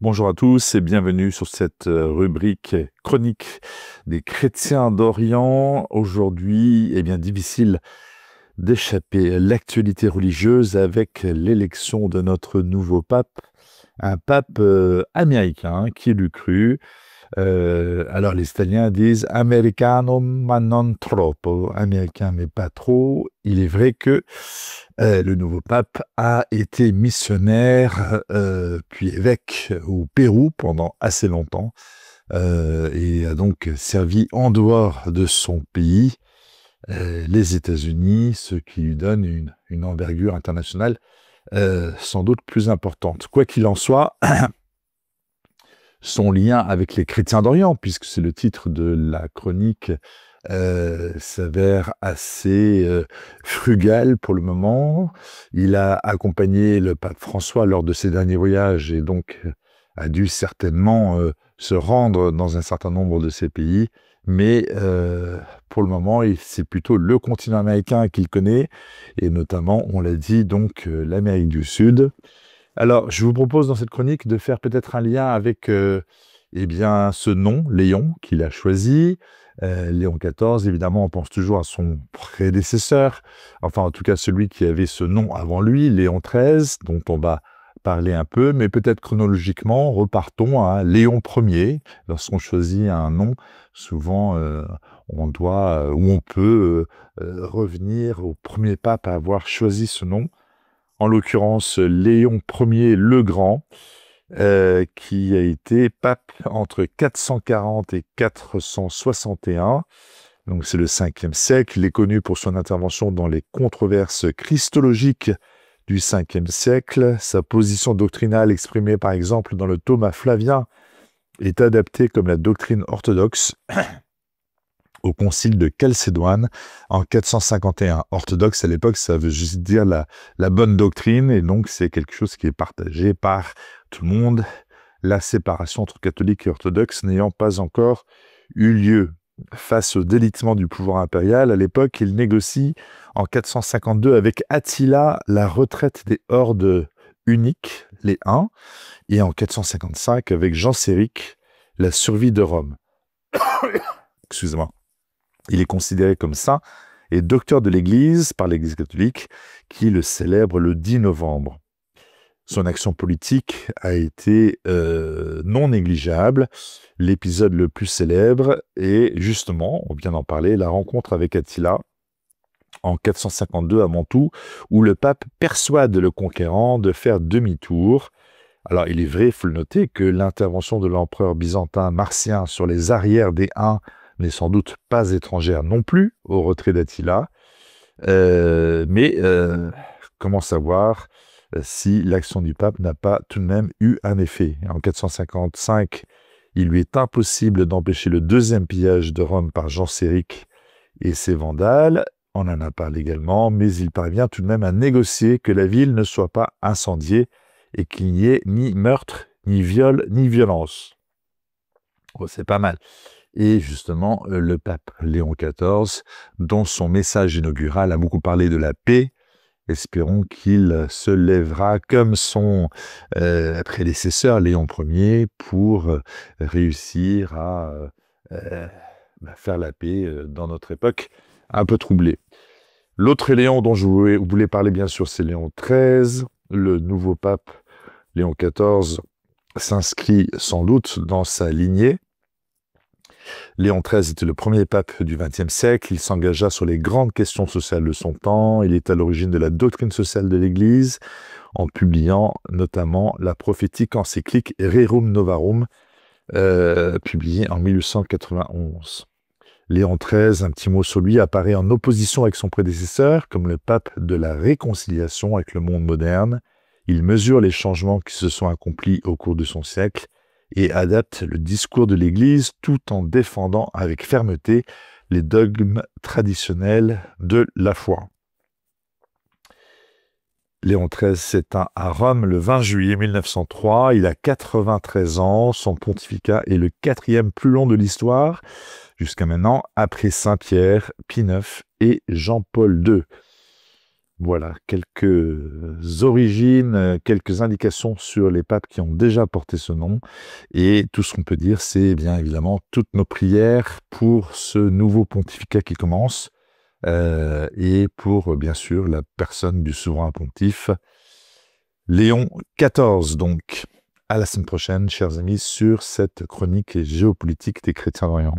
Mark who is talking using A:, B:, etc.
A: Bonjour à tous et bienvenue sur cette rubrique chronique des chrétiens d'Orient. Aujourd'hui, difficile d'échapper à l'actualité religieuse avec l'élection de notre nouveau pape, un pape américain, qui l'eût cru. Alors les Italiens disent Americano ma non troppo, américain mais pas trop. Il est vrai que le nouveau pape a été missionnaire, puis évêque au Pérou pendant assez longtemps, et a donc servi en dehors de son pays, les États-Unis, ce qui lui donne une envergure internationale sans doute plus importante. Quoi qu'il en soit, son lien avec les chrétiens d'Orient, puisque c'est le titre de la chronique, s'avère assez frugal pour le moment. Il a accompagné le pape François lors de ses derniers voyages et donc a dû certainement se rendre dans un certain nombre de ces pays. Mais pour le moment, c'est plutôt le continent américain qu'il connaît, et notamment, on l'a dit, donc l'Amérique du Sud. Alors, je vous propose dans cette chronique de faire peut-être un lien avec ce nom, Léon, qu'il a choisi. Léon XIV, évidemment, on pense toujours à son prédécesseur, enfin en tout cas celui qui avait ce nom avant lui, Léon XIII, dont on va parler un peu, mais peut-être chronologiquement, repartons à Léon Ier. Lorsqu'on choisit un nom, souvent on doit ou on peut revenir au premier pape à avoir choisi ce nom. En l'occurrence Léon Ier le Grand, qui a été pape entre 440 et 461. Donc c'est le 5e siècle. Il est connu pour son intervention dans les controverses christologiques du 5e siècle. Sa position doctrinale exprimée par exemple dans le Thomas Flavien est adaptée comme la doctrine orthodoxe au concile de Chalcédoine en 451. Orthodoxe à l'époque, ça veut juste dire la bonne doctrine, et donc c'est quelque chose qui est partagé par tout le monde, la séparation entre catholiques et orthodoxes n'ayant pas encore eu lieu. Face au délitement du pouvoir impérial, à l'époque, il négocie en 452 avec Attila la retraite des hordes uniques, les Huns, et en 455 avec Genséric la survie de Rome. Excusez-moi. Il est considéré comme saint et docteur de l'Église par l'Église catholique qui le célèbre le 10 novembre. Son action politique a été non négligeable. L'épisode le plus célèbre est justement, on vient d'en parler, la rencontre avec Attila en 452 à Mantoue, où le pape persuade le conquérant de faire demi-tour. Alors il est vrai, il faut le noter, que l'intervention de l'empereur byzantin Marcien sur les arrières des Huns n'est sans doute pas étrangère non plus au retrait d'Attila, mais comment savoir si l'action du pape n'a pas tout de même eu un effet. En 455, il lui est impossible d'empêcher le deuxième pillage de Rome par Genséric et ses Vandales, on en a parlé également, mais il parvient tout de même à négocier que la ville ne soit pas incendiée et qu'il n'y ait ni meurtre, ni viol, ni violence. Oh, c'est pas mal. Et justement, le pape Léon XIV, dans son message inaugural, a beaucoup parlé de la paix. Espérons qu'il se lèvera comme son prédécesseur Léon Ier pour réussir à faire la paix dans notre époque un peu troublée. L'autre Léon dont je voulais parler, bien sûr, c'est Léon XIII. Le nouveau pape Léon XIV s'inscrit sans doute dans sa lignée. Léon XIII était le premier pape du XXe siècle. Il s'engagea sur les grandes questions sociales de son temps. Il est à l'origine de la doctrine sociale de l'Église, en publiant notamment la prophétique encyclique Rerum Novarum, publiée en 1891. Léon XIII, un petit mot sur lui, apparaît en opposition avec son prédécesseur, comme le pape de la réconciliation avec le monde moderne. Il mesure les changements qui se sont accomplis au cours de son siècle et adapte le discours de l'Église tout en défendant avec fermeté les dogmes traditionnels de la foi. Léon XIII s'éteint à Rome le 20 juillet 1903. Il a 93 ans. Son pontificat est le 4e plus long de l'histoire, jusqu'à maintenant, après Saint-Pierre, Pie IX et Jean-Paul II. Voilà, quelques origines, quelques indications sur les papes qui ont déjà porté ce nom et tout ce qu'on peut dire, c'est bien évidemment toutes nos prières pour ce nouveau pontificat qui commence, et pour, bien sûr, la personne du souverain pontife, Léon XIV donc. À la semaine prochaine, chers amis, sur cette chronique géopolitique des chrétiens d'Orient.